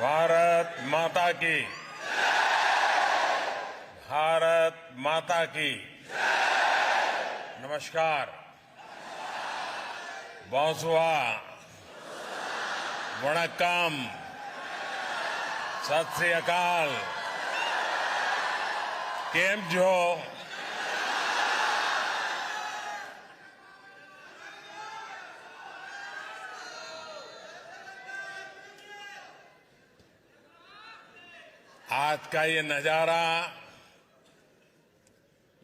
भारत माता की, भारत माता की। नमस्कार, बोंसुआ, वणक्कम, सत श्री अकाल, केम जो। आज का ये नजारा,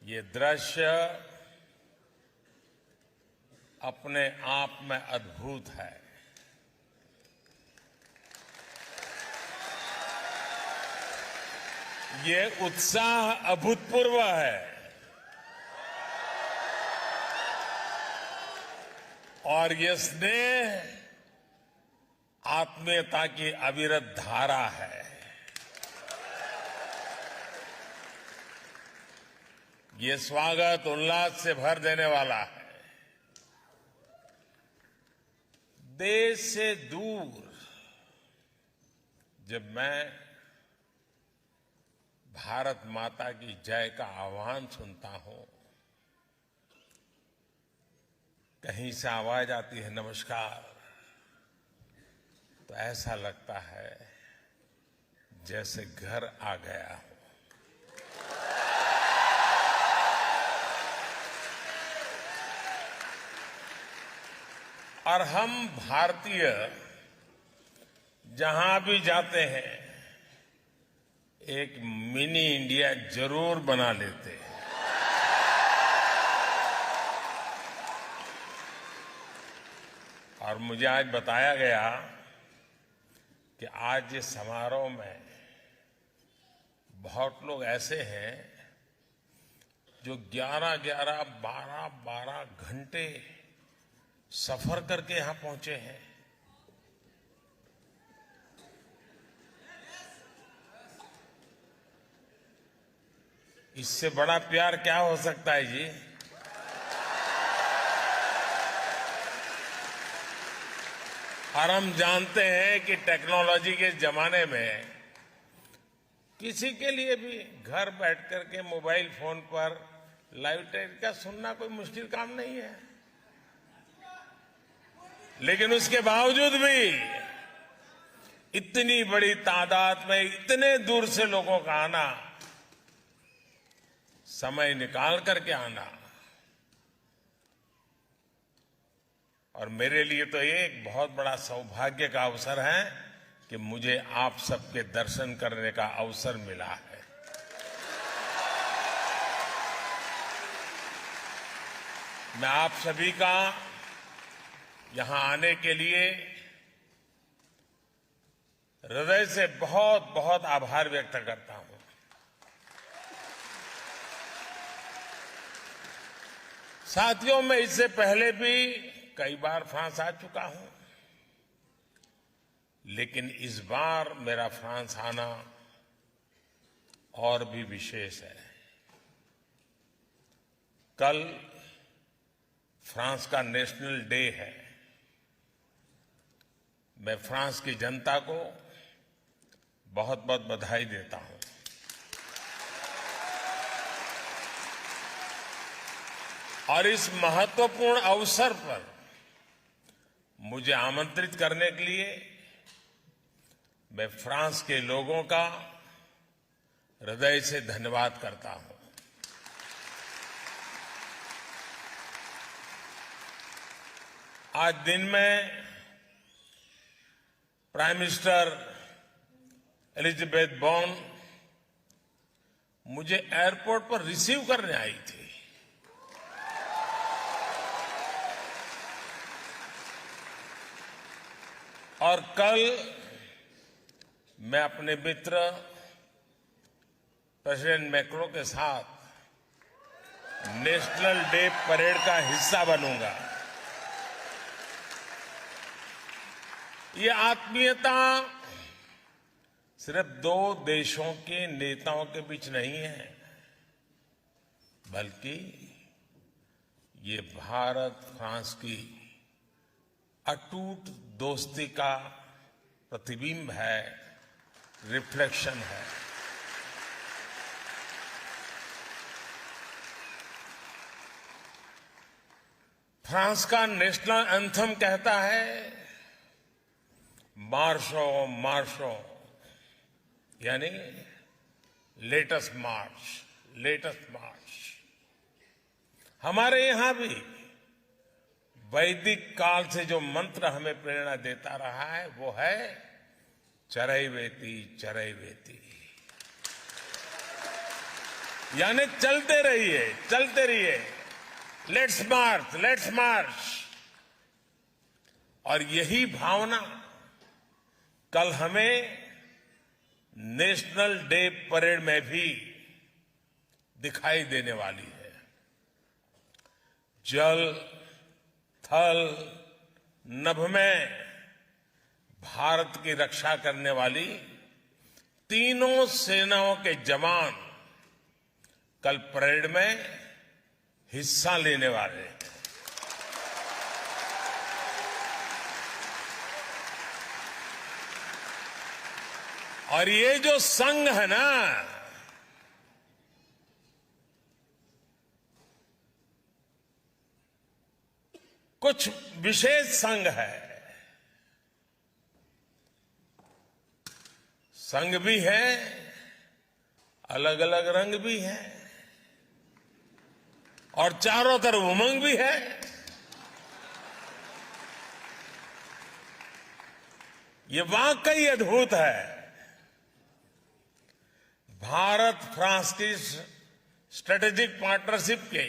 ये दृश्य अपने आप में अद्भुत है। ये उत्साह अभूतपूर्व है और ये स्नेह आत्मीयता की अविरत धारा है। ये स्वागत उल्लास से भर देने वाला है। देश से दूर जब मैं भारत माता की जय का आह्वान सुनता हूं, कहीं से आवाज आती है नमस्कार, तो ऐसा लगता है जैसे घर आ गया हूं। और हम भारतीय जहां भी जाते हैं एक मिनी इंडिया जरूर बना लेते हैं। और मुझे आज बताया गया कि आज इस समारोह में बहुत लोग ऐसे हैं जो 11-11, 12-12 घंटे सफर करके यहां पहुंचे हैं। इससे बड़ा प्यार क्या हो सकता है जी? और हम जानते हैं कि टेक्नोलॉजी के जमाने में किसी के लिए भी घर बैठ करके मोबाइल फोन पर लाइव टेलीकास्ट सुनना कोई मुश्किल काम नहीं है। लेकिन उसके बावजूद भी इतनी बड़ी तादाद में इतने दूर से लोगों का आना, समय निकाल करके आना, और मेरे लिए तो ये एक बहुत बड़ा सौभाग्य का अवसर है कि मुझे आप सबके दर्शन करने का अवसर मिला है। मैं आप सभी का यहां आने के लिए हृदय से बहुत बहुत आभार व्यक्त करता हूं। साथियों, मैं इससे पहले भी कई बार फ्रांस आ चुका हूं, लेकिन इस बार मेरा फ्रांस आना और भी विशेष है। कल फ्रांस का नेशनल डे है। मैं फ्रांस की जनता को बहुत बहुत बधाई देता हूं। और इस महत्वपूर्ण अवसर पर मुझे आमंत्रित करने के लिए मैं फ्रांस के लोगों का हृदय से धन्यवाद करता हूं। आज दिन में प्राइम मिनिस्टर एलिजाबेथ बोर्न मुझे एयरपोर्ट पर रिसीव करने आई थी। और कल मैं अपने मित्र प्रेसिडेंट मैक्रो के साथ नेशनल डे परेड का हिस्सा बनूंगा। ये आत्मीयता सिर्फ दो देशों के नेताओं के बीच नहीं है, बल्कि ये भारत फ्रांस की अटूट दोस्ती का प्रतिबिंब है, रिफ्लेक्शन है। फ्रांस का नेशनल एंथम कहता है, मार्शो मार्शो, यानी लेटेस्ट मार्च, लेटेस्ट मार्च। हमारे यहां भी वैदिक काल से जो मंत्र हमें प्रेरणा देता रहा है वो है चरैवेति चरैवेति, यानी चलते रहिए, चलते रहिए, लेट्स मार्च, लेट्स मार्च। और यही भावना कल हमें नेशनल डे परेड में भी दिखाई देने वाली है। जल, थल, नभ में भारत की रक्षा करने वाली तीनों सेनाओं के जवान कल परेड में हिस्सा लेने वाले हैं। और ये जो संघ है ना, कुछ विशेष संघ है। संघ भी है, अलग अलग रंग भी है, और चारों तरफ उमंग भी है। ये वाकई अद्भुत है। भारत फ्रांस की स्ट्रेटेजिक पार्टनरशिप के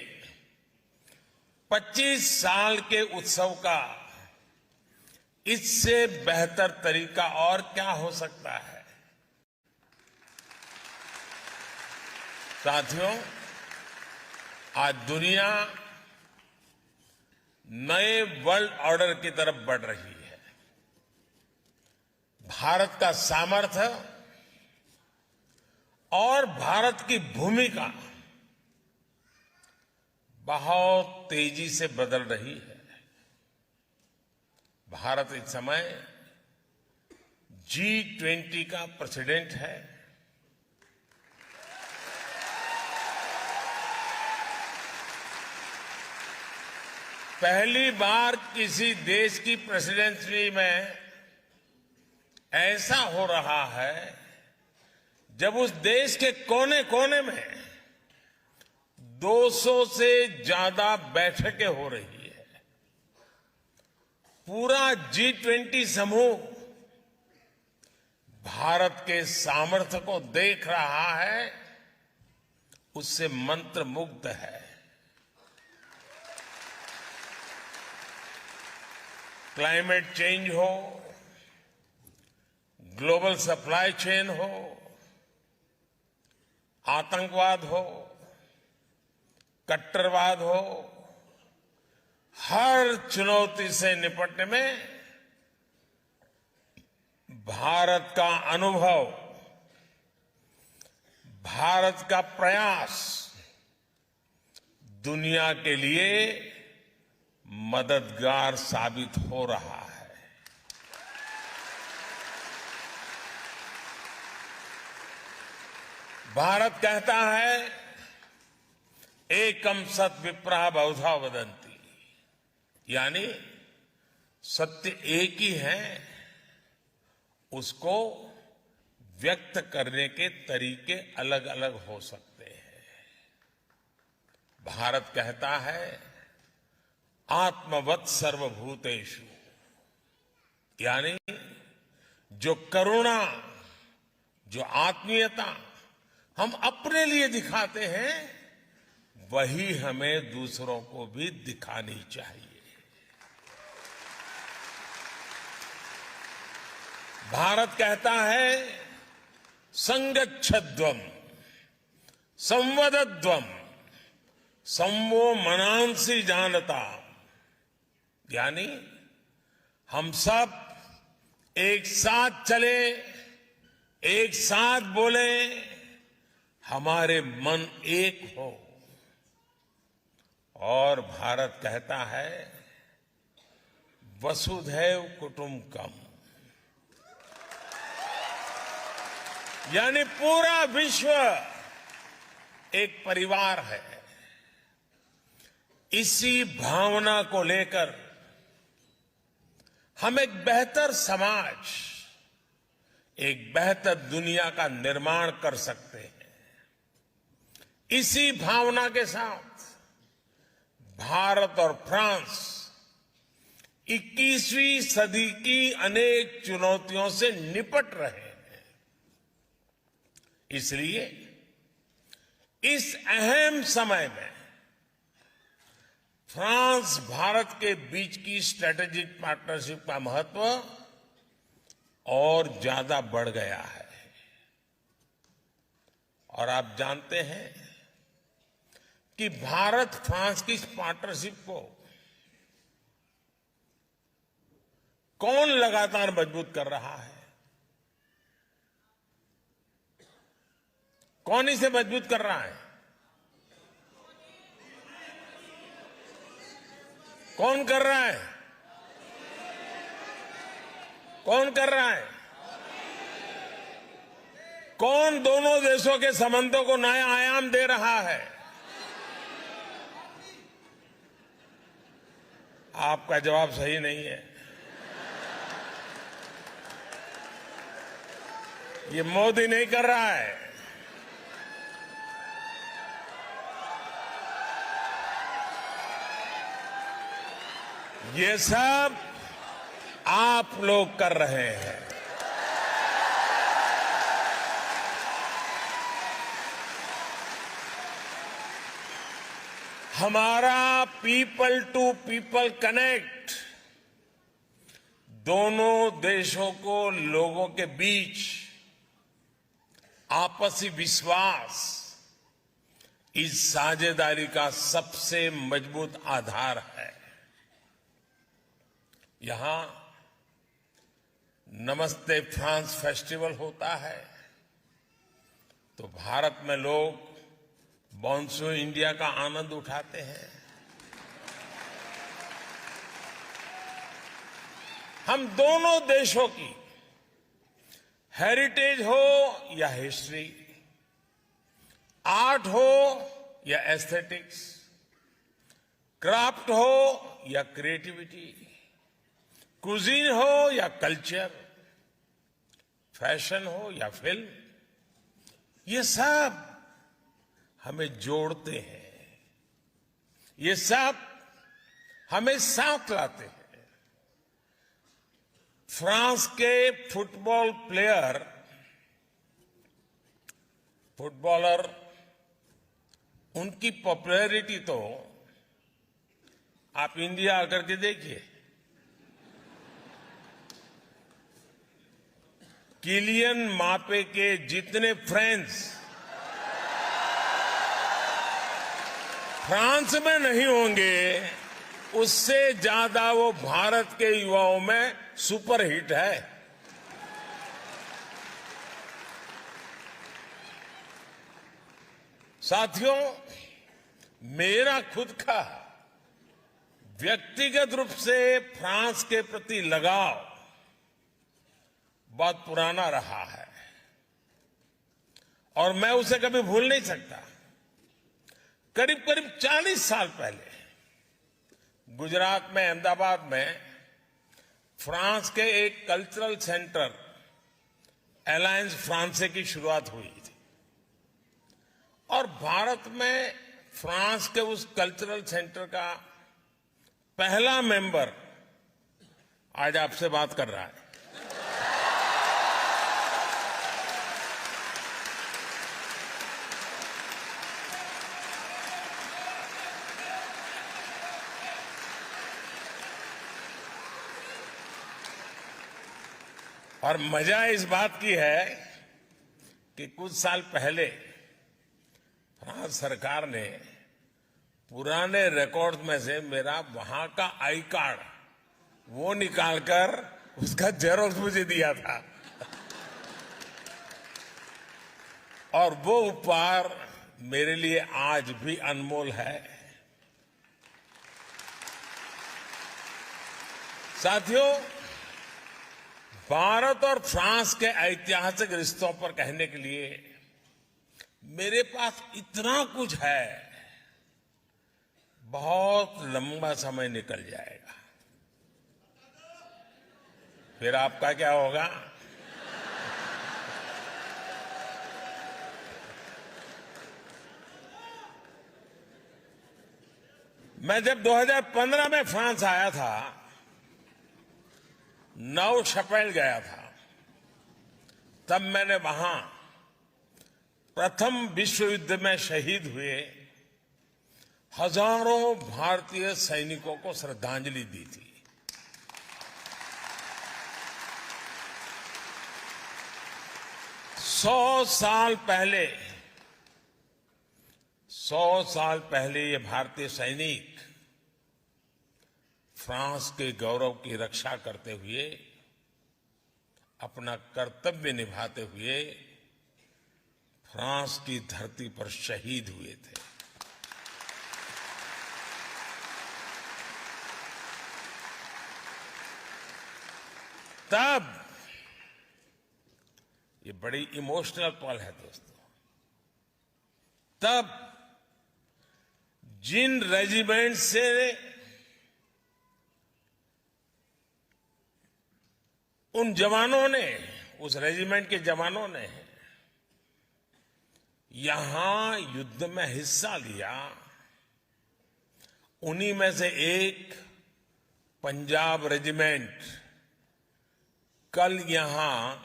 25 साल के उत्सव का इससे बेहतर तरीका और क्या हो सकता है। साथियों, आज दुनिया नए वर्ल्ड ऑर्डर की तरफ बढ़ रही है। भारत का सामर्थ्य और भारत की भूमिका बहुत तेजी से बदल रही है। भारत इस समय G20 का प्रेसिडेंट है। पहली बार किसी देश की प्रेसिडेंसी में ऐसा हो रहा है जब उस देश के कोने कोने में 200 से ज्यादा बैठकें हो रही है। पूरा G20 समूह भारत के सामर्थ्य को देख रहा है, उससे मंत्रमुग्ध है। क्लाइमेट चेंज हो, ग्लोबल सप्लाई चेन हो, आतंकवाद हो, कट्टरवाद हो, हर चुनौती से निपटने में भारत का अनुभव, भारत का प्रयास दुनिया के लिए मददगार साबित हो रहा है। भारत कहता है, एकम सत विप्रः बहुधा वदन्ति, यानी सत्य एक ही है, उसको व्यक्त करने के तरीके अलग अलग हो सकते हैं। भारत कहता है, आत्मवत् सर्वभूतेषु, यानी जो करुणा, जो आत्मीयता हम अपने लिए दिखाते हैं, वही हमें दूसरों को भी दिखानी चाहिए। भारत कहता है, संगच्छध्वम् संवदध्वम् संवो मनांसि जानता, यानी हम सब एक साथ चले, एक साथ बोले, हमारे मन एक हो। और भारत कहता है, वसुधैव कुटुंबकम, यानी पूरा विश्व एक परिवार है। इसी भावना को लेकर हम एक बेहतर समाज, एक बेहतर दुनिया का निर्माण कर सकते हैं। इसी भावना के साथ भारत और फ्रांस 21वीं सदी की अनेक चुनौतियों से निपट रहे हैं। इसलिए इस अहम समय में फ्रांस भारत के बीच की स्ट्रेटेजिक पार्टनरशिप का महत्व और ज्यादा बढ़ गया है। और आप जानते हैं कि भारत फ्रांस की इस पार्टनरशिप को कौन लगातार मजबूत कर रहा है? कौन इसे मजबूत कर रहा है? कौन कर रहा है? कौन कर रहा है? कौन दोनों देशों के संबंधों को नया आयाम दे रहा है? आपका जवाब सही नहीं है। ये मोदी नहीं कर रहा है। ये सब आप लोग कर रहे हैं। हमारा पीपल टू पीपल कनेक्ट दोनों देशों को लोगों के बीच आपसी विश्वास इस साझेदारी का सबसे मजबूत आधार है। यहां नमस्ते फ्रांस फेस्टिवल होता है तो भारत में लोग मॉनसून इंडिया का आनंद उठाते हैं। हम दोनों देशों की हेरिटेज हो या हिस्ट्री, आर्ट हो या एस्थेटिक्स, क्राफ्ट हो या क्रिएटिविटी, कुजीन हो या कल्चर, फैशन हो या फिल्म, ये सब हमें जोड़ते हैं। ये सब हमें साथ लाते हैं। फ्रांस के फुटबॉलर उनकी पॉपुलैरिटी तो आप इंडिया आकर के देखिए। किलियन मापे के जितने फ्रेंड्स फ्रांस में नहीं होंगे, उससे ज्यादा वो भारत के युवाओं में सुपरहिट है। साथियों, मेरा खुद का व्यक्तिगत रूप से फ्रांस के प्रति लगाव बहुत पुराना रहा है और मैं उसे कभी भूल नहीं सकता। करीब करीब 40 साल पहले गुजरात में, अहमदाबाद में फ्रांस के एक कल्चरल सेंटर अलायंस फ्रांसे की शुरुआत हुई थी और भारत में फ्रांस के उस कल्चरल सेंटर का पहला मेंबर आज आपसे बात कर रहा है। और मजा इस बात की है कि कुछ साल पहले फ्रांस सरकार ने पुराने रिकॉर्ड में से मेरा वहां का आई कार्ड वो निकालकर उसका जेरोक्स मुझे दिया था और वो उपहार मेरे लिए आज भी अनमोल है। साथियों, भारत और फ्रांस के ऐतिहासिक रिश्तों पर कहने के लिए मेरे पास इतना कुछ है, बहुत लंबा समय निकल जाएगा। फिर आपका क्या होगा? मैं जब 2015 में फ्रांस आया था, नौ शपेल गया था, तब मैंने वहां प्रथम विश्व युद्ध में शहीद हुए हजारों भारतीय सैनिकों को श्रद्धांजलि दी थी। सौ साल पहले ये भारतीय सैनिक फ्रांस के गौरव की रक्षा करते हुए, अपना कर्तव्य निभाते हुए फ्रांस की धरती पर शहीद हुए थे। तब ये बड़ी इमोशनल पल है दोस्तों। तब जिन रेजिमेंट से उन जवानों ने, उस रेजिमेंट के जवानों ने यहां युद्ध में हिस्सा लिया, उन्हीं में से एक पंजाब रेजिमेंट कल यहां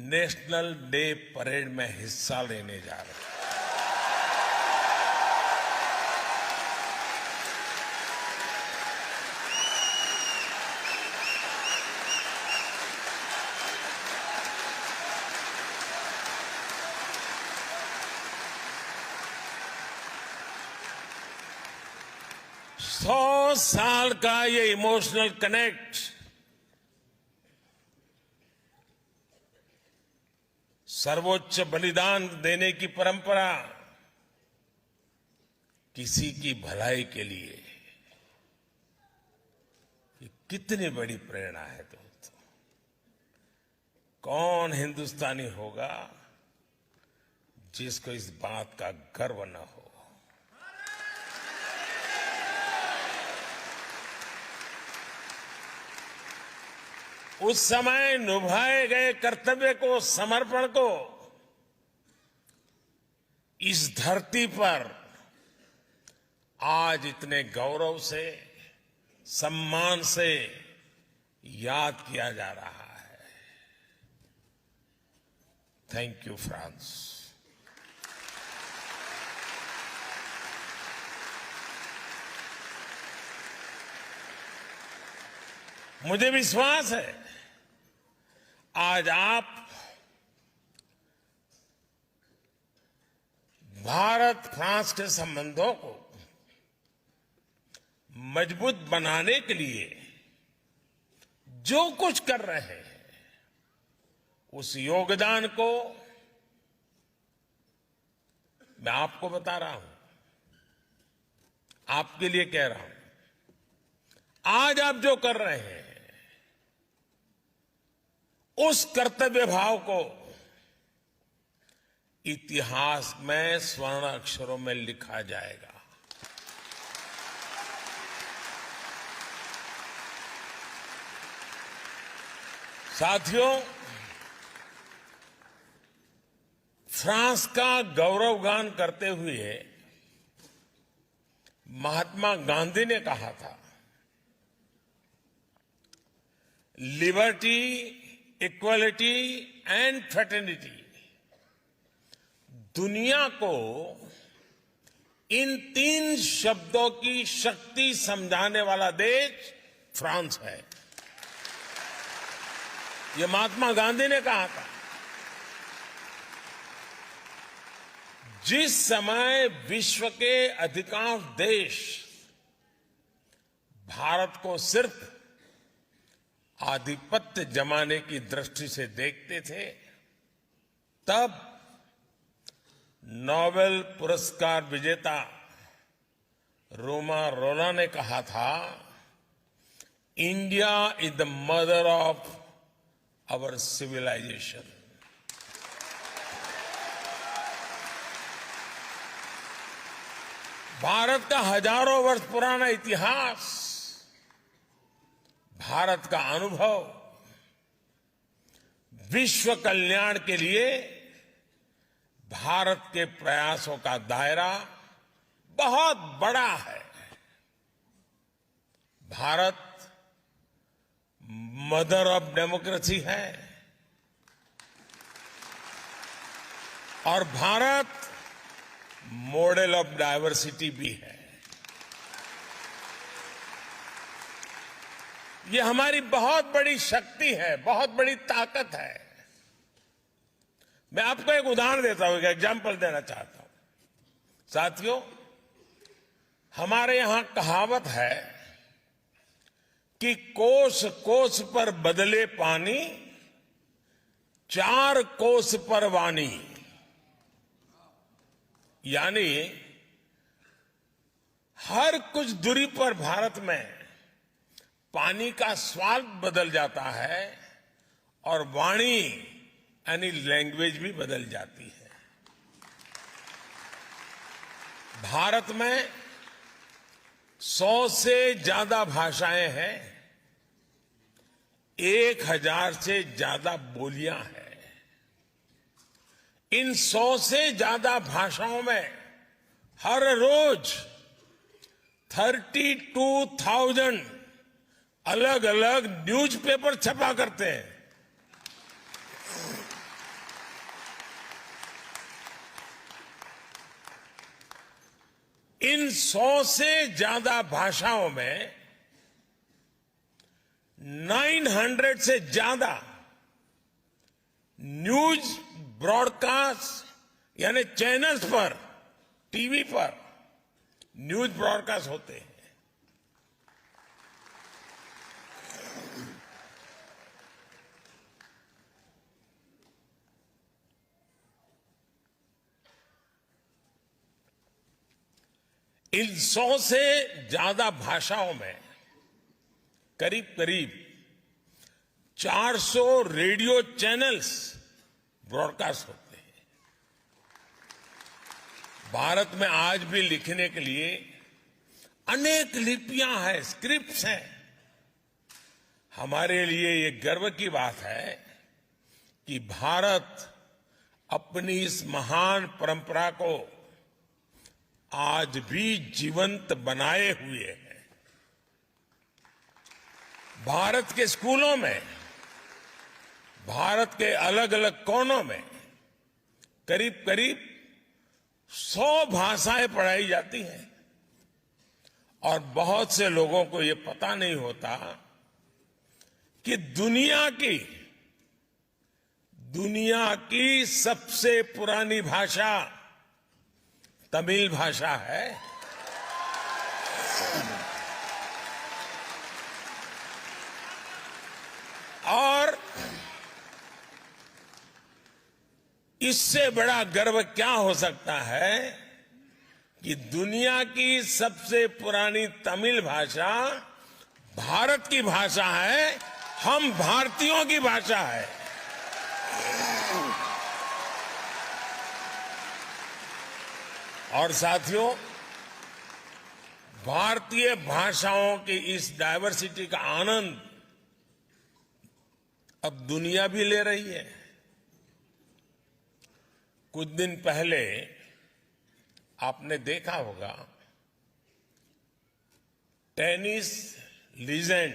नेशनल डे परेड में हिस्सा लेने जा रहे हैं। सौ साल का ये इमोशनल कनेक्ट सर्वोच्च बलिदान देने की परंपरा किसी की भलाई के लिए, ये कितनी बड़ी प्रेरणा है दोस्तों। कौन हिंदुस्तानी होगा जिसको इस बात का गर्व न हो। उस समय निभाए गए कर्तव्य को, समर्पण को इस धरती पर आज इतने गौरव से, सम्मान से याद किया जा रहा है। Thank you France. मुझे विश्वास है आज आप भारत फ्रांस के संबंधों को मजबूत बनाने के लिए जो कुछ कर रहे हैं, उस योगदान को मैं आपको बता रहा हूं, आपके लिए कह रहा हूं। आज आप जो कर रहे हैं उस कर्तव्य भाव को इतिहास में स्वर्ण अक्षरों में लिखा जाएगा। साथियों, फ्रांस का गौरवगान करते हुए महात्मा गांधी ने कहा था, लिबर्टी, इक्वलिटी एंड फ्रेटर्निटी। दुनिया को इन तीन शब्दों की शक्ति समझाने वाला देश फ्रांस है। यह महात्मा गांधी ने कहा था। जिस समय विश्व के अधिकांश देश भारत को सिर्फ आधिपत्य जमाने की दृष्टि से देखते थे, तब नोबेल पुरस्कार विजेता रोमा रोला ने कहा था, India is the mother of our civilization. Bharat का हजारों वर्ष पुराना इतिहास, भारत का अनुभव विश्व कल्याण के लिए भारत के प्रयासों का दायरा बहुत बड़ा है। भारत मदर ऑफ डेमोक्रेसी है और भारत मॉडल ऑफ डायवर्सिटी भी है। ये हमारी बहुत बड़ी शक्ति है, बहुत बड़ी ताकत है। मैं आपको एक उदाहरण देता हूं, एक एग्जाम्पल देना चाहता हूं। साथियों, हमारे यहां कहावत है कि कोस कोस पर बदले पानी, 4 कोस पर वाणी। यानी हर कुछ दूरी पर भारत में पानी का स्वाद बदल जाता है और वाणी यानी लैंग्वेज भी बदल जाती है। भारत में 100 से ज्यादा भाषाएं हैं, 1000 से ज्यादा बोलियां हैं। इन 100 से ज्यादा भाषाओं में हर रोज 32,000 अलग अलग न्यूज़पेपर छपा करते हैं। इन 100 से ज्यादा भाषाओं में 900 से ज्यादा न्यूज ब्रॉडकास्ट यानी चैनल्स पर, टीवी पर न्यूज ब्रॉडकास्ट होते हैं। इन 100 से ज्यादा भाषाओं में करीब करीब 400 रेडियो चैनल्स ब्रॉडकास्ट होते हैं। भारत में आज भी लिखने के लिए अनेक लिपियां हैं, स्क्रिप्ट्स हैं। हमारे लिए ये गर्व की बात है कि भारत अपनी इस महान परंपरा को आज भी जीवंत बनाए हुए है। भारत के स्कूलों में, भारत के अलग अलग कोनों में करीब करीब 100 भाषाएं पढ़ाई जाती हैं और बहुत से लोगों को ये पता नहीं होता कि दुनिया की सबसे पुरानी भाषा तमिल भाषा है। और इससे बड़ा गर्व क्या हो सकता है कि दुनिया की सबसे पुरानी तमिल भाषा भारत की भाषा है, हम भारतीयों की भाषा है। और साथियों, भारतीय भाषाओं की इस डायवर्सिटी का आनंद अब दुनिया भी ले रही है। कुछ दिन पहले आपने देखा होगा, टेनिस लीजेंड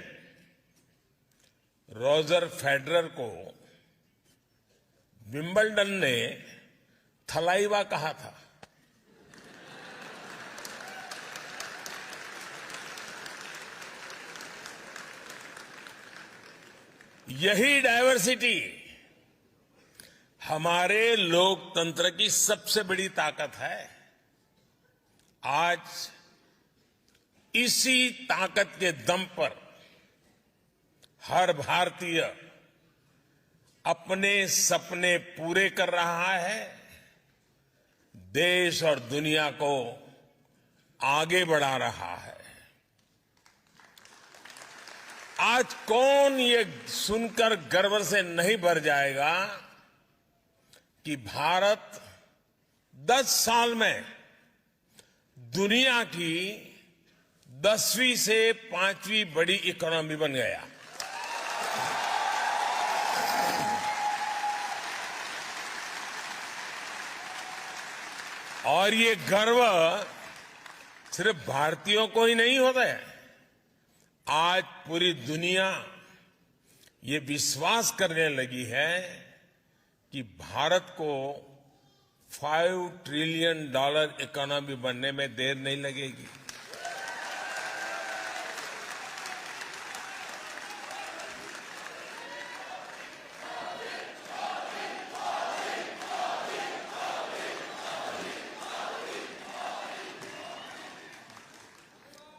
रॉजर फेडरर को विंबलडन ने थलाइवा कहा था। यही डायवर्सिटी हमारे लोकतंत्र की सबसे बड़ी ताकत है। आज इसी ताकत के दम पर हर भारतीय अपने सपने पूरे कर रहा है, देश और दुनिया को आगे बढ़ा रहा है। आज कौन ये सुनकर गर्व से नहीं भर जाएगा कि भारत 10 साल में दुनिया की 10वीं से 5वीं बड़ी इकोनॉमी बन गया। और ये गर्व सिर्फ भारतीयों को ही नहीं होता है। आज पूरी दुनिया ये विश्वास करने लगी है कि भारत को $5 ट्रिलियन इकोनॉमी बनने में देर नहीं लगेगी।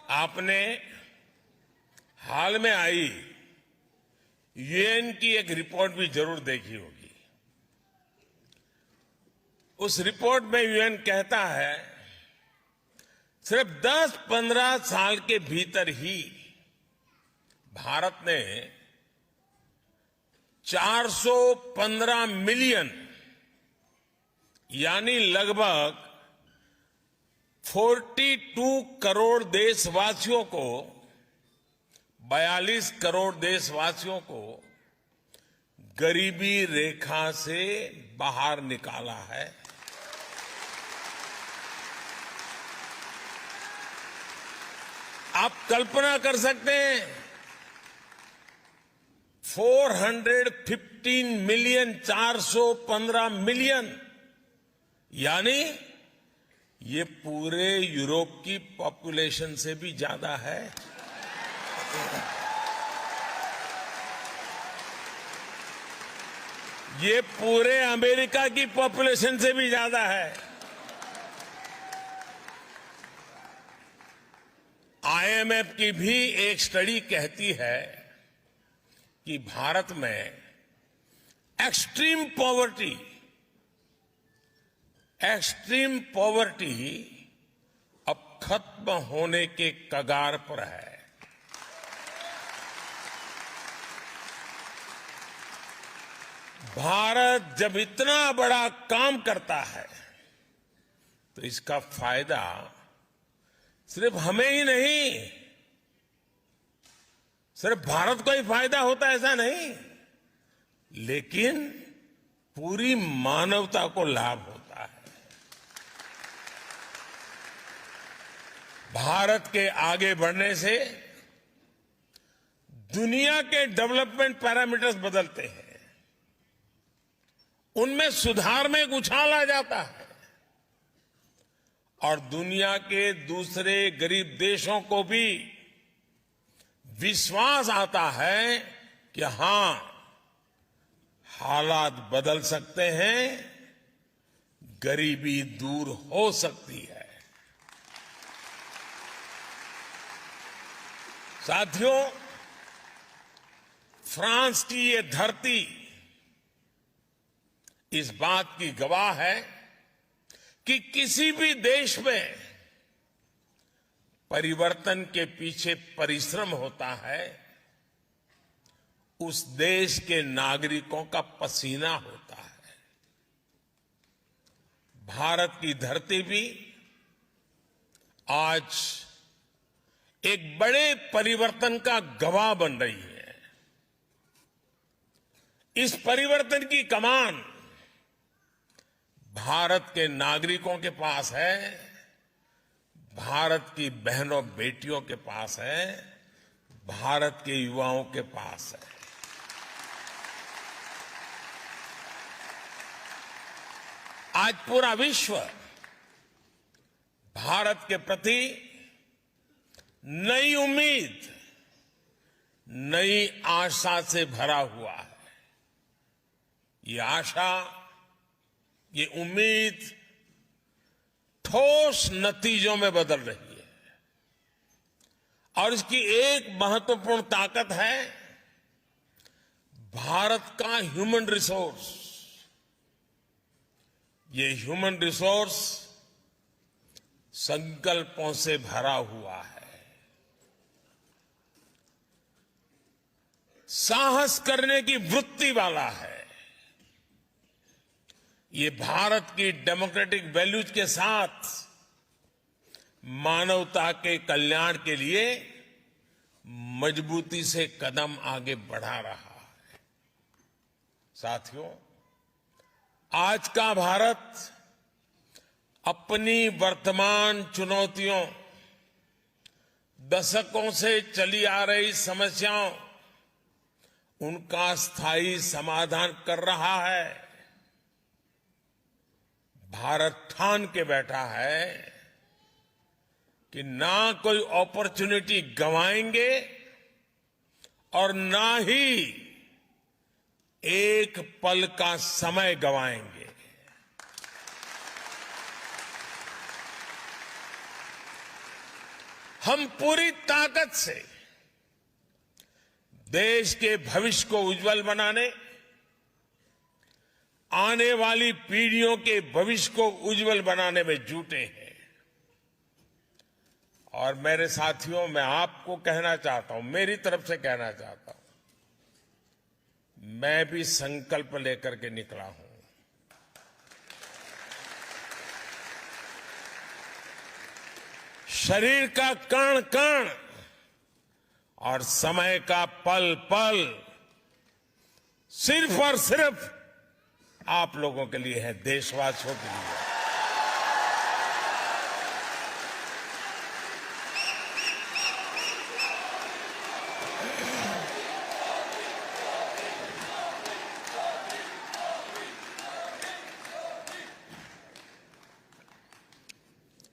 आपने हाल में आई यूएन की एक रिपोर्ट भी जरूर देखी होगी। उस रिपोर्ट में यूएन कहता है सिर्फ 10-15 साल के भीतर ही भारत ने 415 मिलियन यानी लगभग 42 करोड़ देशवासियों को 42 करोड़ देशवासियों को गरीबी रेखा से बाहर निकाला है। आप कल्पना कर सकते हैं 415 मिलियन 415 मिलियन यानी ये पूरे यूरोप की पॉपुलेशन से भी ज्यादा है। ये पूरे अमेरिका की पॉपुलेशन से भी ज्यादा है। आईएमएफ की भी एक स्टडी कहती है कि भारत में एक्सट्रीम पॉवर्टी अब खत्म होने के कगार पर है। भारत जब इतना बड़ा काम करता है तो इसका फायदा सिर्फ हमें ही नहीं, सिर्फ भारत को ही फायदा होता है ऐसा नहीं, लेकिन पूरी मानवता को लाभ होता है। भारत के आगे बढ़ने से दुनिया के डेवलपमेंट पैरामीटर्स बदलते हैं, उनमें सुधार में एक उछाल आ जाता है और दुनिया के दूसरे गरीब देशों को भी विश्वास आता है कि हां, हालात बदल सकते हैं, गरीबी दूर हो सकती है। साथियों, फ्रांस की ये धरती इस बात की गवाह है कि किसी भी देश में परिवर्तन के पीछे परिश्रम होता है, उस देश के नागरिकों का पसीना होता है। भारत की धरती भी आज एक बड़े परिवर्तन का गवाह बन रही है। इस परिवर्तन की कमान भारत के नागरिकों के पास है, भारत की बहनों बेटियों के पास है, भारत के युवाओं के पास है। आज पूरा विश्व भारत के प्रति नई उम्मीद, नई आशा से भरा हुआ है। ये आशा, ये उम्मीद ठोस नतीजों में बदल रही है और इसकी एक महत्वपूर्ण ताकत है भारत का ह्यूमन रिसोर्स। ये ह्यूमन रिसोर्स संकल्पों से भरा हुआ है। साहस करने की वृत्ति वाला है। ये भारत की डेमोक्रेटिक वैल्यूज के साथ मानवता के कल्याण के लिए मजबूती से कदम आगे बढ़ा रहा है। साथियों, आज का भारत अपनी वर्तमान चुनौतियों, दशकों से चली आ रही समस्याओं, उनका स्थायी समाधान कर रहा है। भारत ठान के बैठा है कि ना कोई अपॉर्चुनिटी गंवाएंगे और ना ही एक पल का समय गंवाएंगे। हम पूरी ताकत से देश के भविष्य को उज्जवल बनाने, आने वाली पीढ़ियों के भविष्य को उज्जवल बनाने में जुटे हैं। और मेरे साथियों, मैं आपको कहना चाहता हूं, मेरी तरफ से कहना चाहता हूं, मैं भी संकल्प लेकर के निकला हूं। शरीर का कण कण और समय का पल पल सिर्फ और सिर्फ आप लोगों के लिए है, देशवासियों के लिए।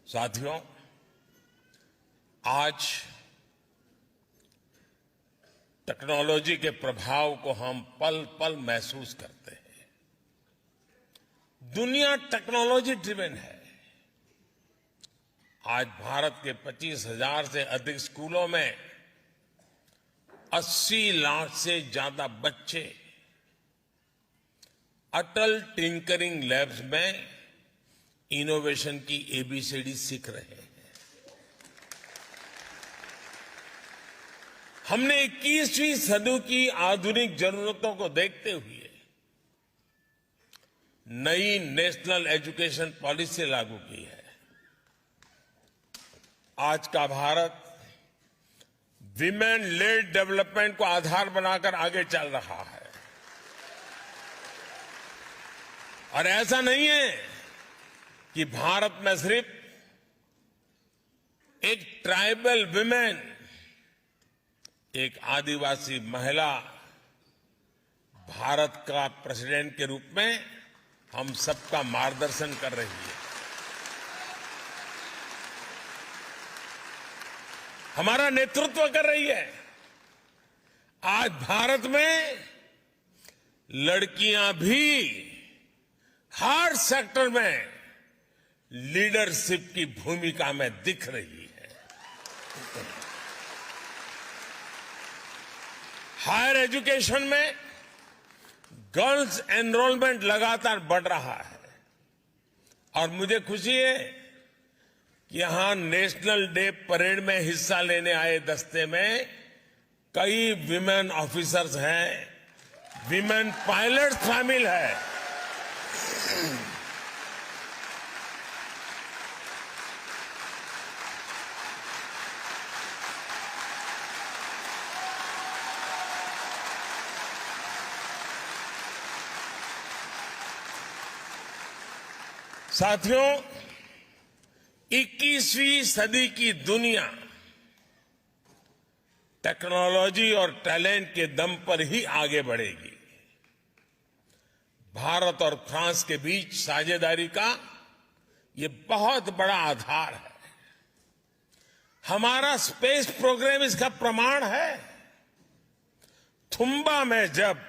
साथियों, आज टेक्नोलॉजी के प्रभाव को हम पल पल महसूस करते हैं। दुनिया टेक्नोलॉजी ड्रिवन है। आज भारत के 25,000 से अधिक स्कूलों में 80 लाख से ज्यादा बच्चे अटल टिंकरिंग लैब्स में इनोवेशन की एबीसीडी सीख रहे हैं। हमने 21वीं सदी की आधुनिक जरूरतों को देखते हुए नई नेशनल एजुकेशन पॉलिसी लागू की है। आज का भारत विमेन लेड डेवलपमेंट को आधार बनाकर आगे चल रहा है। और ऐसा नहीं है कि भारत में सिर्फ एक ट्राइबल विमेन, एक आदिवासी महिला भारत का प्रेसिडेंट के रूप में हम सबका मार्गदर्शन कर रही है। हमारा नेतृत्व कर रही है। आज भारत में लड़कियां भी हर सेक्टर में लीडरशिप की भूमिका में दिख रही है। हायर एजुकेशन में गर्ल्स एनरोलमेंट लगातार बढ़ रहा है और मुझे खुशी है कि यहां नेशनल डे परेड में हिस्सा लेने आए दस्ते में कई विमेन ऑफिसर्स हैं, विमेन पायलट शामिल है। साथियों, 21वीं सदी की दुनिया टेक्नोलॉजी और टैलेंट के दम पर ही आगे बढ़ेगी। भारत और फ्रांस के बीच साझेदारी का ये बहुत बड़ा आधार है। हमारा स्पेस प्रोग्राम इसका प्रमाण है। थुम्बा में जब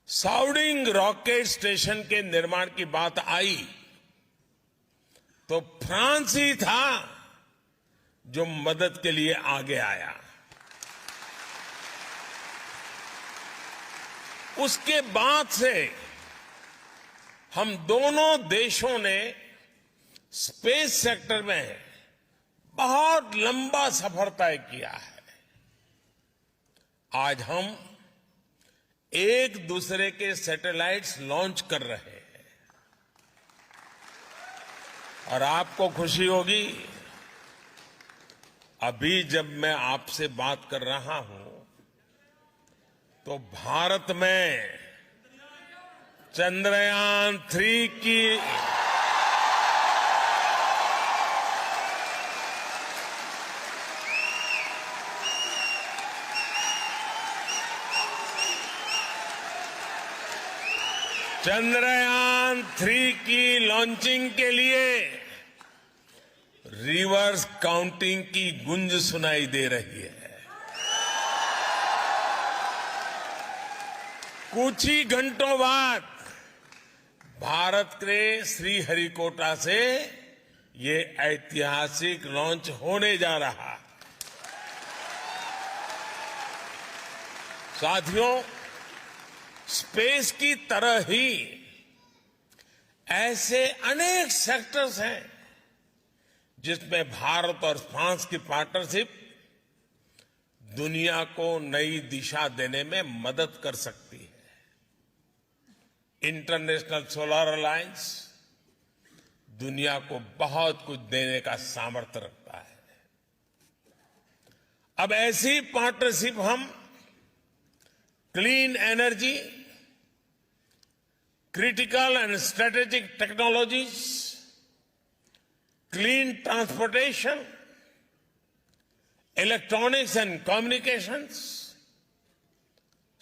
साउडिंग रॉकेट स्टेशन के निर्माण की बात आई तो फ्रांस ही था जो मदद के लिए आगे आया। उसके बाद से हम दोनों देशों ने स्पेस सेक्टर में बहुत लंबा सफर तय किया है। आज हम एक दूसरे के सैटेलाइट्स लॉन्च कर रहे हैं और आपको खुशी होगी, अभी जब मैं आपसे बात कर रहा हूं तो भारत में चंद्रयान-3 की लॉन्चिंग के लिए रिवर्स काउंटिंग की गूंज सुनाई दे रही है। कुछ ही घंटों बाद भारत के श्रीहरिकोटा से ये ऐतिहासिक लॉन्च होने जा रहा है। साथियों, स्पेस की तरह ही ऐसे अनेक सेक्टर्स हैं जिसमें भारत और फ्रांस की पार्टनरशिप दुनिया को नई दिशा देने में मदद कर सकती है। इंटरनेशनल सोलर अलायंस दुनिया को बहुत कुछ देने का सामर्थ्य रखता है। अब ऐसी पार्टनरशिप हम clean energy, critical and strategic technologies, clean transportation, electronics and communications,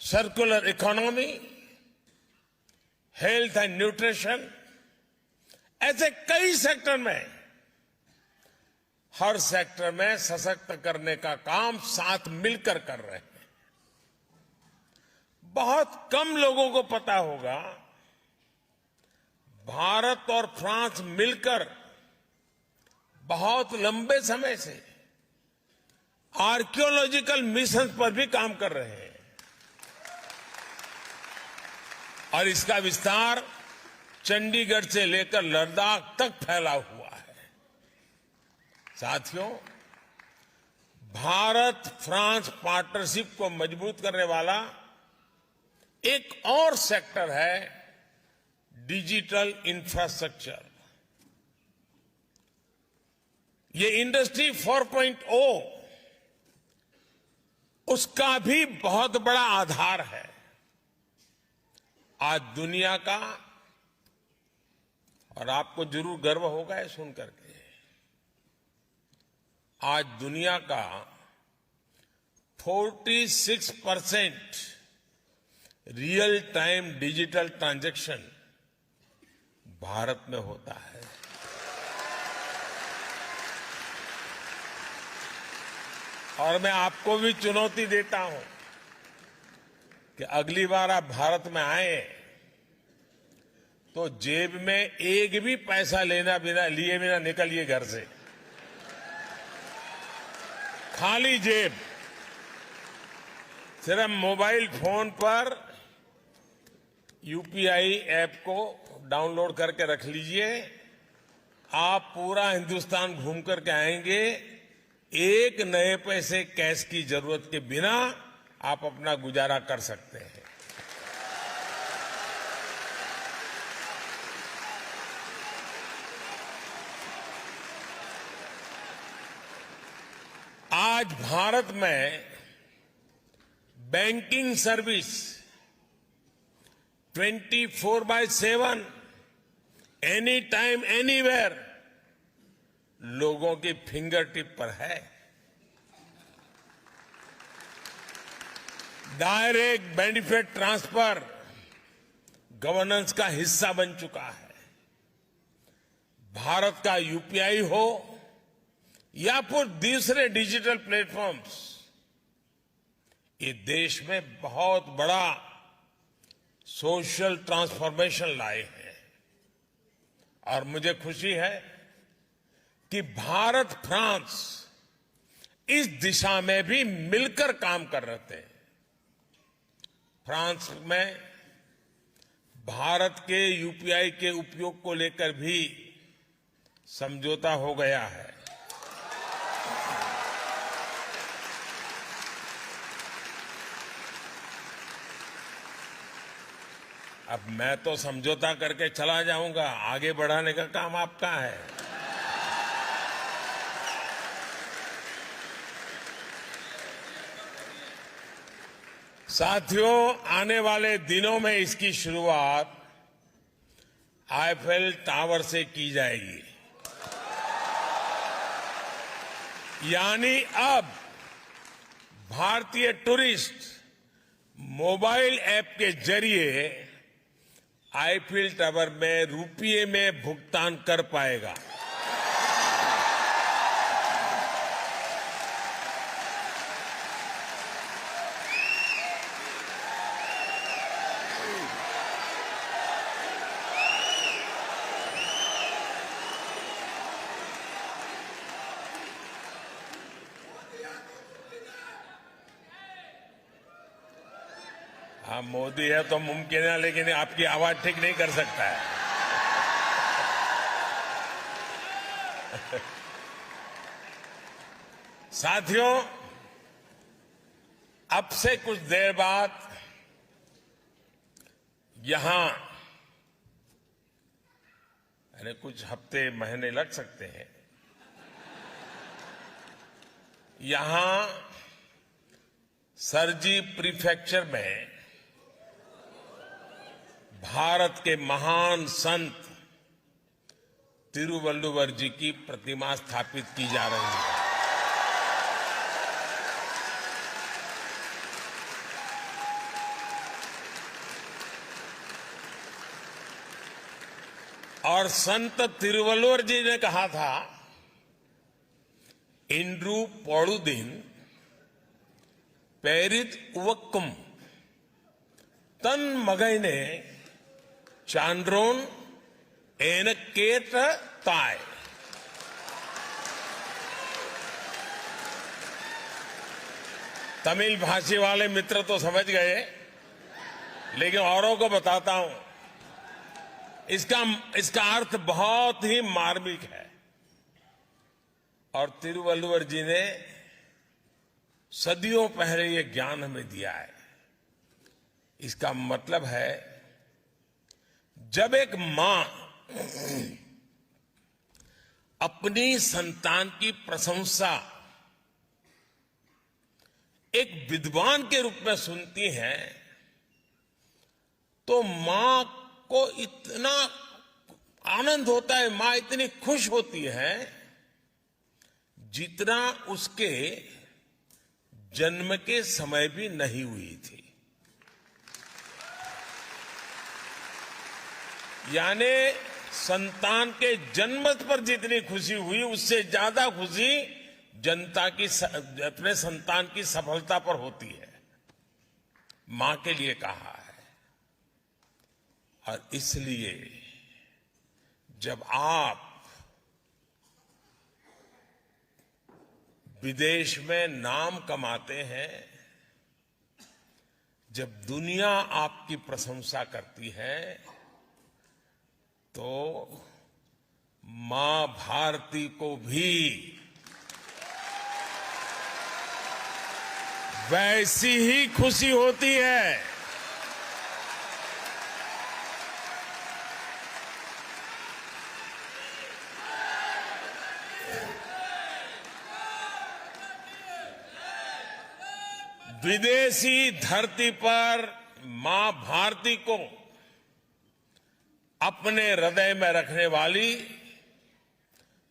circular economy, health and nutrition, ऐसे कई सेक्टर में, हर सेक्टर में सशक्त करने का काम साथ मिलकर कर रहे हैं। बहुत कम लोगों को पता होगा, भारत और फ्रांस मिलकर बहुत लंबे समय से आर्कियोलॉजिकल मिशन पर भी काम कर रहे हैं और इसका विस्तार चंडीगढ़ से लेकर लद्दाख तक फैला हुआ है। साथियों, भारत फ्रांस पार्टनरशिप को मजबूत करने वाला एक और सेक्टर है डिजिटल इंफ्रास्ट्रक्चर। ये इंडस्ट्री 4.0 उसका भी बहुत बड़ा आधार है। आज दुनिया का, और आपको जरूर गर्व होगा ये सुन करके, आज दुनिया का 46% real time digital transaction Bharat में होता है। और मैं आपको भी चुनौती देता हूं कि अगली बार आप भारत में आए तो जेब में एक भी पैसा लिए बिना निकलिए घर से। खाली जेब, सिर्फ मोबाइल फोन पर यूपीआई ऐप को डाउनलोड करके रख लीजिए। आप पूरा हिंदुस्तान घूम करके आएंगे, एक नए पैसे कैश की जरूरत के बिना आप अपना गुजारा कर सकते हैं। आज भारत में banking service 24/7 any time anywhere लोगों की फिंगर टिप पर है। डायरेक्ट बेनिफिट ट्रांसफर गवर्नेंस का हिस्सा बन चुका है। भारत का यूपीआई हो या फिर दूसरे डिजिटल प्लेटफॉर्म्स, ये देश में बहुत बड़ा सोशल ट्रांसफॉर्मेशन लाए हैं। और मुझे खुशी है कि भारत फ्रांस इस दिशा में भी मिलकर काम कर रहे थे। फ्रांस में भारत के यूपीआई के उपयोग को लेकर भी समझौता हो गया है। अब मैं तो समझौता करके चला जाऊंगा, आगे बढ़ाने का काम आपका है। साथियों, आने वाले दिनों में इसकी शुरुआत आईफेल टावर से की जाएगी। यानी अब भारतीय टूरिस्ट मोबाइल ऐप के जरिए आईफेल टावर में रुपये में भुगतान कर पाएगा। हाँ, मोदी है तो मुमकिन है, लेकिन आपकी आवाज ठीक नहीं कर सकता है। साथियों, अब से कुछ देर बाद यहां, यानी कुछ हफ्ते महीने लग सकते हैं, यहां सरजी प्रीफेक्चर में भारत के महान संत तिरुवल्लुवर जी की प्रतिमा स्थापित की जा रही है। और संत तिरुवल्लुवर जी ने कहा था, इंद्रू पौड़ुदिन पेरित उवक्कुम तन मगैने चांद्रोन एनकेट ताय। तमिल भाषी वाले मित्र तो समझ गए, लेकिन औरों को बताता हूं। इसका अर्थ बहुत ही मार्मिक है और तिरुवल्लुवर जी ने सदियों पहले ये ज्ञान हमें दिया है। इसका मतलब है, जब एक मां अपनी संतान की प्रशंसा एक विद्वान के रूप में सुनती है, तो मां को इतना आनंद होता है, मां इतनी खुश होती है, जितना उसके जन्म के समय भी नहीं हुई थी। यानी संतान के जन्म पर जितनी खुशी हुई, उससे ज्यादा खुशी जनता की अपने संतान की सफलता पर होती है। मां के लिए कहा है। और इसलिए जब आप विदेश में नाम कमाते हैं, जब दुनिया आपकी प्रशंसा करती है, तो मां भारती को भी वैसी ही खुशी होती है। विदेशी धरती पर मां भारती को अपने हृदय में रखने वाली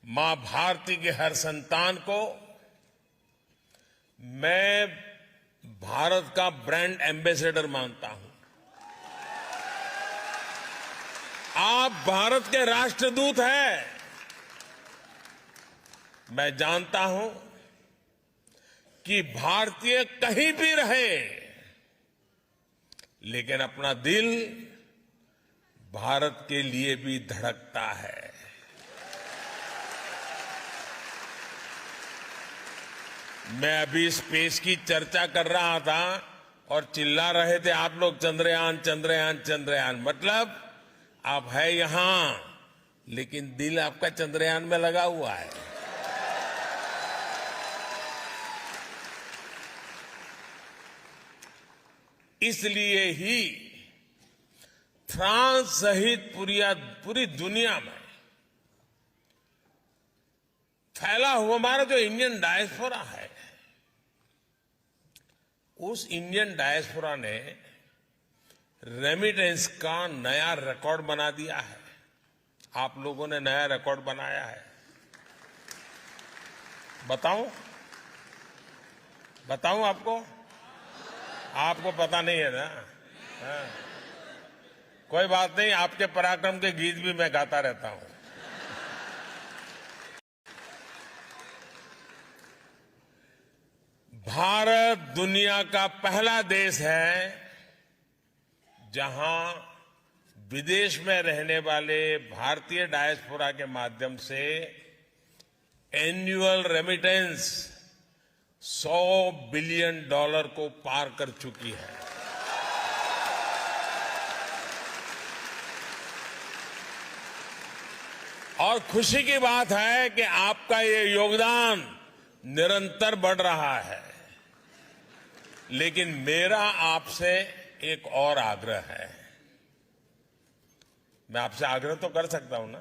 मां भारती के हर संतान को मैं भारत का ब्रांड एम्बेसडर मानता हूं। आप भारत के राष्ट्रदूत हैं। मैं जानता हूं कि भारतीय कहीं भी रहे, लेकिन अपना दिल भारत के लिए भी धड़कता है। मैं अभी स्पेस की चर्चा कर रहा था और चिल्ला रहे थे आप लोग, चंद्रयान चंद्रयान चंद्रयान। मतलब आप है यहां, लेकिन दिल आपका चंद्रयान में लगा हुआ है। इसलिए ही फ्रांस सहित पूरी दुनिया में फैला हुआ हमारा जो इंडियन डायस्पोरा है, उस इंडियन डायस्पोरा ने रेमिटेंस का नया रिकॉर्ड बना दिया है। आप लोगों ने नया रिकॉर्ड बनाया है। बताऊं आपको? आपको पता नहीं है ना? हाँ। कोई बात नहीं, आपके पराक्रम के गीत भी मैं गाता रहता हूं। भारत दुनिया का पहला देश है जहां विदेश में रहने वाले भारतीय डायस्पोरा के माध्यम से एनुअल रेमिटेंस $100 बिलियन को पार कर चुकी है। और खुशी की बात है कि आपका ये योगदान निरंतर बढ़ रहा है। लेकिन मेरा आपसे एक और आग्रह है। मैं आपसे आग्रह तो कर सकता हूं ना?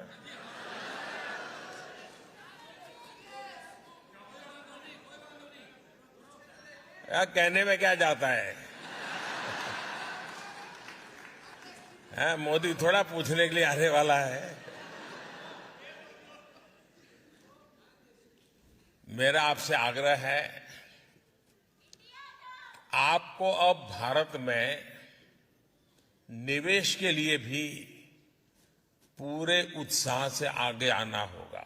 यार, कहने में क्या जाता है? मोदी थोड़ा पूछने के लिए आने वाला है। मेरा आपसे आग्रह है, आपको अब भारत में निवेश के लिए भी पूरे उत्साह से आगे आना होगा।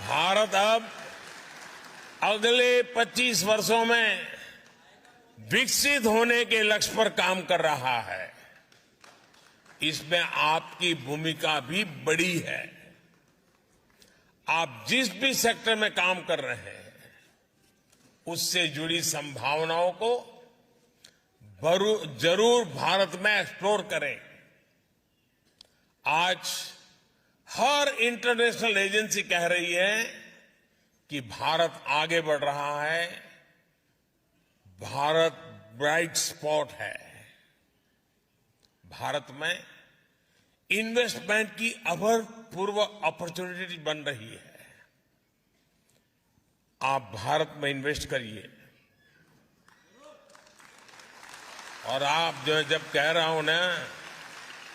भारत अब अगले 25 वर्षों में विकसित होने के लक्ष्य पर काम कर रहा है। इसमें आपकी भूमिका भी बड़ी है। आप जिस भी सेक्टर में काम कर रहे हैं, उससे जुड़ी संभावनाओं को जरूर भारत में एक्सप्लोर करें। आज हर इंटरनेशनल एजेंसी कह रही है कि भारत आगे बढ़ रहा है, भारत ब्राइट स्पॉट है। भारत में इन्वेस्टमेंट की अभूतपूर्व अपॉर्चुनिटी बन रही है। आप भारत में इन्वेस्ट करिए। और आप जब कह रहा हूं ना,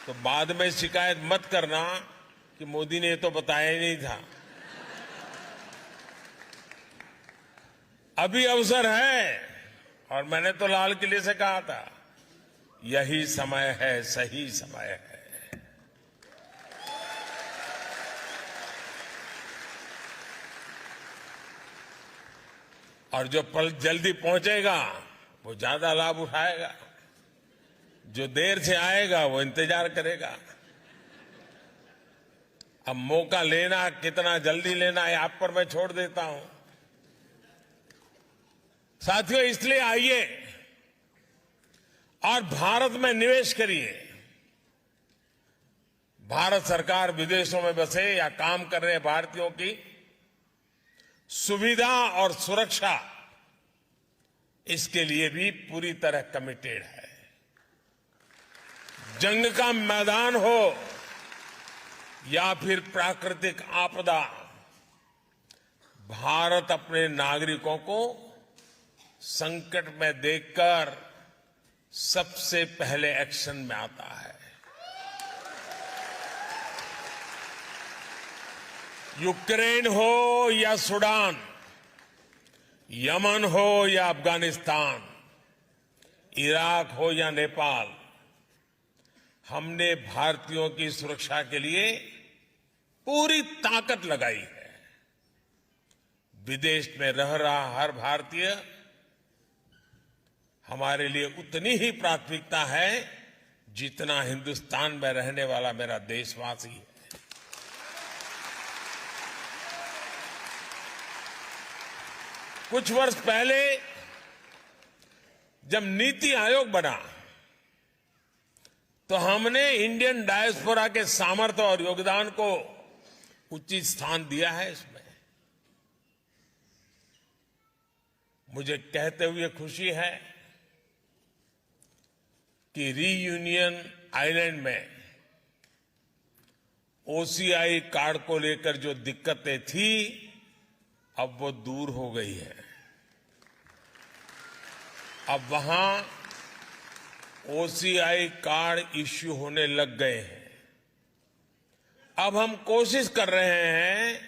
तो बाद में शिकायत मत करना कि मोदी ने तो बताया ही नहीं था। अभी अवसर है, और मैंने तो लाल किले से कहा था, यही समय है, सही समय है। और जो पल जल्दी पहुंचेगा वो ज्यादा लाभ उठाएगा, जो देर से आएगा वो इंतजार करेगा। अब मौका लेना, कितना जल्दी लेना है, आप पर मैं छोड़ देता हूं। साथियों, इसलिए आइए और भारत में निवेश करिए। भारत सरकार विदेशों में बसे या काम कर रहे भारतीयों की सुविधा और सुरक्षा, इसके लिए भी पूरी तरह कमिटेड है। जंग का मैदान हो या फिर प्राकृतिक आपदा, भारत अपने नागरिकों को संकट में देखकर सबसे पहले एक्शन में आता है। यूक्रेन हो या सूडान, यमन हो या अफगानिस्तान, इराक हो या नेपाल, हमने भारतीयों की सुरक्षा के लिए पूरी ताकत लगाई है। विदेश में रह रहा हर भारतीय हमारे लिए उतनी ही प्राथमिकता है जितना हिंदुस्तान में रहने वाला मेरा देशवासी है। कुछ वर्ष पहले जब नीति आयोग बना, तो हमने इंडियन डायस्पोरा के सामर्थ्य और योगदान को उचित स्थान दिया है। इसमें मुझे कहते हुए खुशी है कि रीयूनियन आइलैंड में ओसीआई कार्ड को लेकर जो दिक्कतें थी अब वो दूर हो गई है। अब वहां ओसीआई कार्ड इश्यू होने लग गए हैं। अब हम कोशिश कर रहे हैं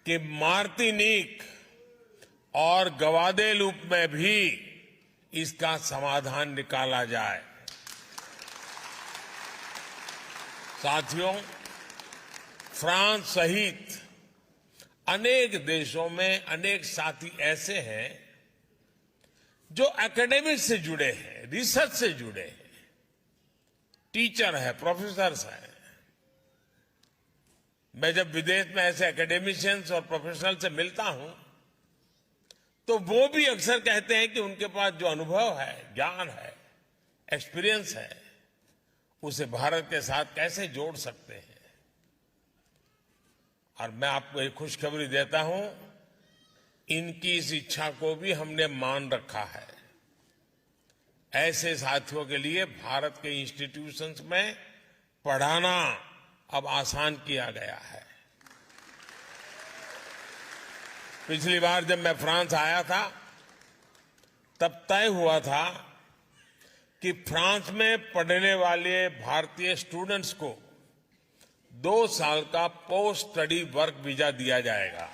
कि मार्टिनिक और ग्वादेलूप में भी इसका समाधान निकाला जाए। साथियों, फ्रांस सहित अनेक देशों में अनेक साथी ऐसे हैं जो एकेडमिक से जुड़े हैं, रिसर्च से जुड़े हैं, टीचर है, प्रोफेसर्स हैं। मैं जब विदेश में ऐसे एकेडमिशियंस और प्रोफेशनल से मिलता हूं तो वो भी अक्सर कहते हैं कि उनके पास जो अनुभव है, ज्ञान है, एक्सपीरियंस है, उसे भारत के साथ कैसे जोड़ सकते हैं। और मैं आपको एक खुशखबरी देता हूं, इनकी इस इच्छा को भी हमने मान रखा है। ऐसे साथियों के लिए भारत के इंस्टीट्यूशंस में पढ़ाना अब आसान किया गया है। पिछली बार जब मैं फ्रांस आया था तब तय हुआ था कि फ्रांस में पढ़ने वाले भारतीय स्टूडेंट्स को 2 साल का पोस्ट स्टडी वर्क वीजा दिया जाएगा।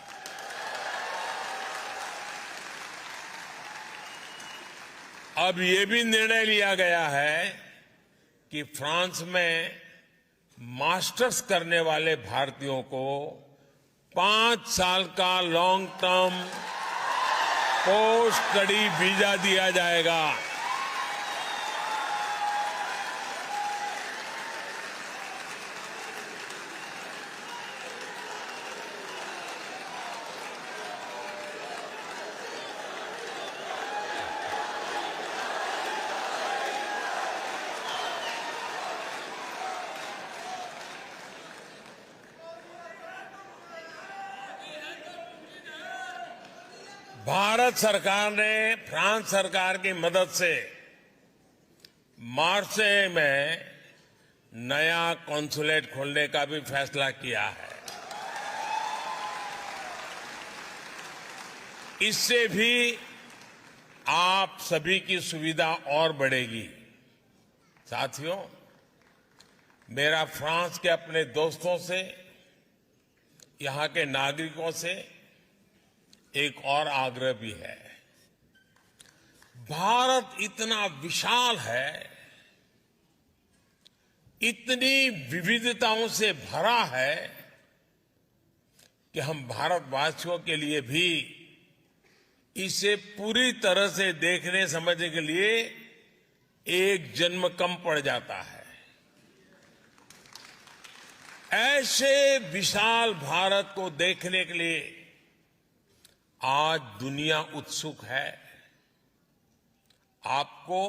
अब ये भी निर्णय लिया गया है कि फ्रांस में मास्टर्स करने वाले भारतीयों को 5 साल का long term post study visa दिया जाएगा। भारत सरकार ने फ्रांस सरकार की मदद से मार्से में नया कॉन्सुलेट खोलने का भी फैसला किया है। इससे भी आप सभी की सुविधा और बढ़ेगी। साथियों, मेरा फ्रांस के अपने दोस्तों से, यहां के नागरिकों से एक और आग्रह भी है। भारत इतना विशाल है, इतनी विविधताओं से भरा है कि हम भारतवासियों के लिए भी इसे पूरी तरह से देखने समझने के लिए एक जन्म कम पड़ जाता है। ऐसे विशाल भारत को देखने के लिए आज दुनिया उत्सुक है। आपको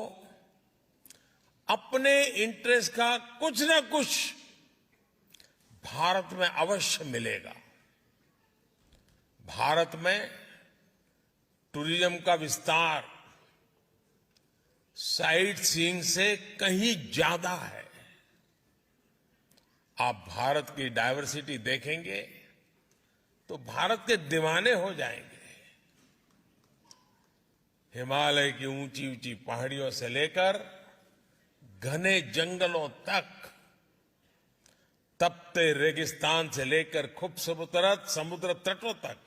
अपने इंटरेस्ट का कुछ न कुछ भारत में अवश्य मिलेगा। भारत में टूरिज्म का विस्तार साइट सीइंग से कहीं ज्यादा है। आप भारत की डायवर्सिटी देखेंगे तो भारत के दीवाने हो जाएंगे। हिमालय की ऊंची ऊंची पहाड़ियों से लेकर घने जंगलों तक, तपते रेगिस्तान से लेकर खूबसूरत समुद्र तटों तक,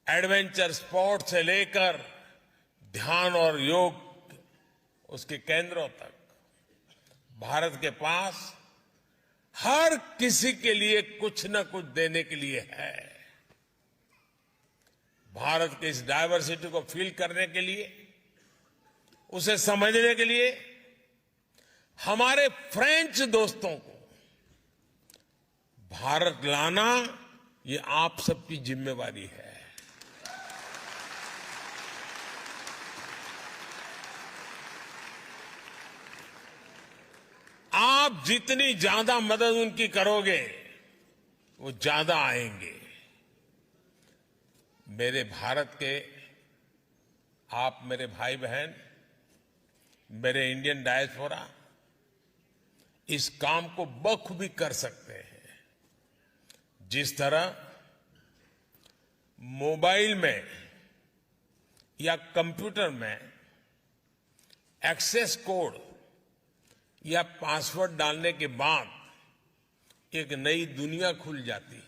एडवेंचर स्पोर्ट से लेकर ध्यान और योग उसके केंद्रों तक, भारत के पास हर किसी के लिए कुछ न कुछ देने के लिए है। भारत की इस डायवर्सिटी को फील करने के लिए, उसे समझने के लिए हमारे फ्रेंच दोस्तों को भारत लाना ये आप सबकी जिम्मेवारी है। आप जितनी ज्यादा मदद उनकी करोगे वो ज्यादा आएंगे। मेरे भारत के आप मेरे भाई बहन, मेरे इंडियन डायस्पोरा इस काम को बखूबी कर सकते हैं। जिस तरह मोबाइल में या कंप्यूटर में एक्सेस कोड या पासवर्ड डालने के बाद एक नई दुनिया खुल जाती है,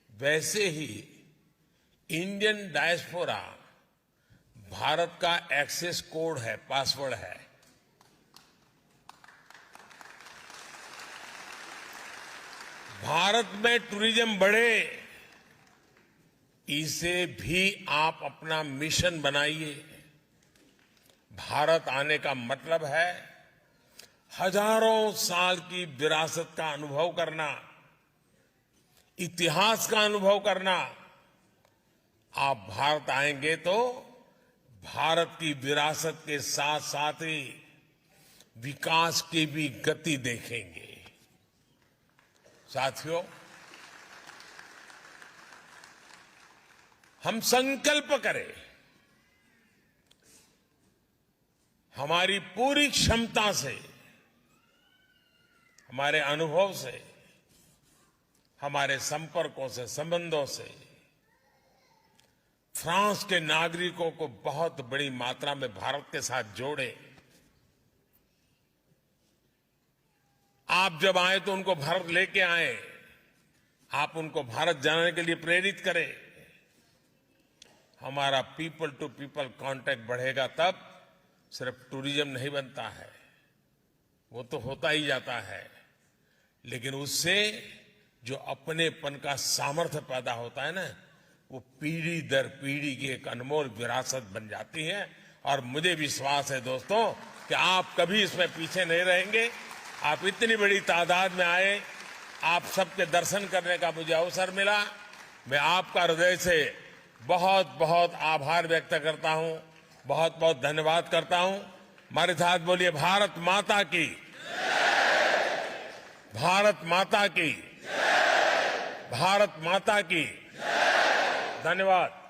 वैसे ही इंडियन डायस्पोरा भारत का एक्सेस कोड है, पासवर्ड है। भारत में टूरिज्म बढ़े, इसे भी आप अपना मिशन बनाइए। भारत आने का मतलब है हजारों साल की विरासत का अनुभव करना, इतिहास का अनुभव करना। आप भारत आएंगे तो भारत की विरासत के साथ साथ ही विकास की भी गति देखेंगे। साथियों, हम संकल्प करें, हमारी पूरी क्षमता से, हमारे अनुभव से, हमारे संपर्कों से, संबंधों से फ्रांस के नागरिकों को बहुत बड़ी मात्रा में भारत के साथ जोड़े। आप जब आए तो उनको भारत लेके आए, आप उनको भारत जाने के लिए प्रेरित करें। हमारा पीपल टू पीपल कांटेक्ट बढ़ेगा, तब सिर्फ टूरिज्म नहीं बनता है, वो तो होता ही जाता है, लेकिन उससे जो अपनेपन का सामर्थ्य पैदा होता है ना, वो पीढ़ी दर पीढ़ी की एक अनमोल विरासत बन जाती है। और मुझे विश्वास है दोस्तों कि आप कभी इसमें पीछे नहीं रहेंगे। आप इतनी बड़ी तादाद में आए, आप सबके दर्शन करने का मुझे अवसर मिला। मैं आपका हृदय से बहुत बहुत आभार व्यक्त करता हूं, बहुत बहुत धन्यवाद करता हूं। हमारे साथ बोलिए, भारत माता की, भारत माता की, भारत माता की। धन्यवाद।